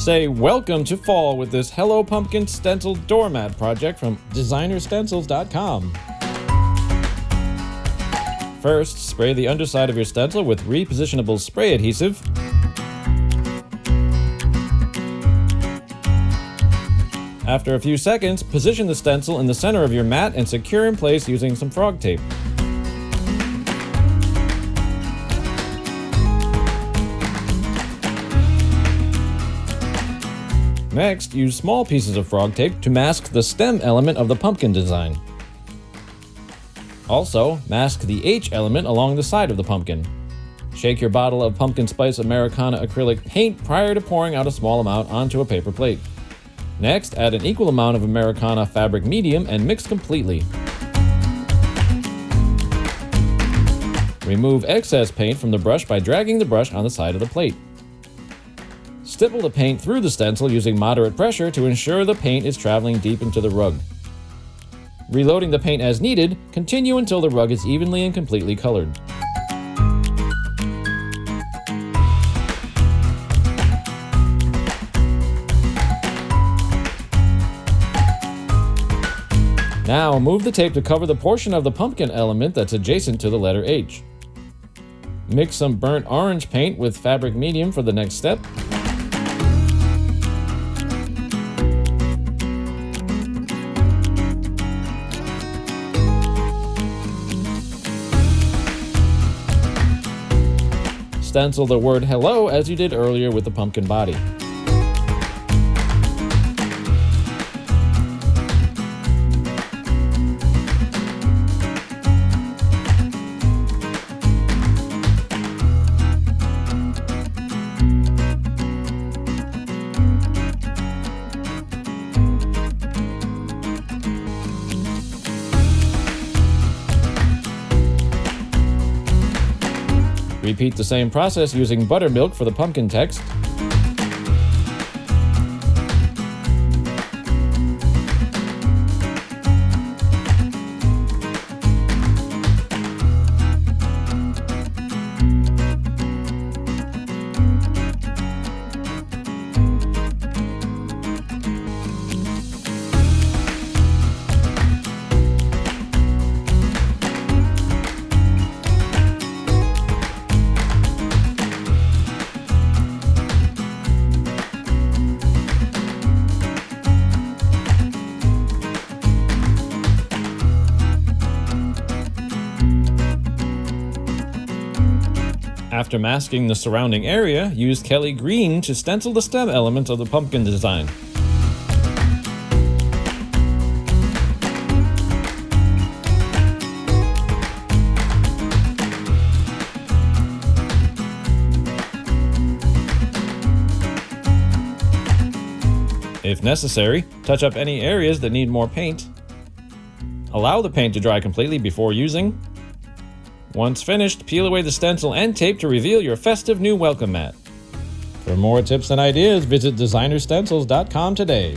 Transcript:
Say welcome to fall with this Hello Pumpkin Stenciled Doormat project from DesignerStencils.com. First, spray the underside of your stencil with Repositionable Spray Adhesive. After a few seconds, position the stencil in the center of your mat and secure in place using some frog tape. Next, use small pieces of frog tape to mask the stem element of the pumpkin design. Also, mask the H element along the side of the pumpkin. Shake your bottle of pumpkin spice Americana acrylic paint prior to pouring out a small amount onto a paper plate. Next, add an equal amount of Americana Fabric Medium and mix completely. Remove excess paint from the brush by dragging the brush on the side of the plate. Stipple the paint through the stencil using moderate pressure to ensure the paint is traveling deep into the rug. Reloading the paint as needed, continue until the rug is evenly and completely colored. Now, move the tape to cover the portion of the pumpkin element that's adjacent to the letter H. Mix some burnt orange paint with fabric medium for the next step. Stencil the word hello as you did earlier with the pumpkin body. Repeat the same process using Buttermilk for the pumpkin text. After masking the surrounding area, use Kelly Green to stencil the stem elements of the pumpkin design. If necessary, touch up any areas that need more paint. Allow the paint to dry completely before using. Once finished, peel away the stencil and tape to reveal your festive new welcome mat. For more tips and ideas, visit DesignerStencils.com today.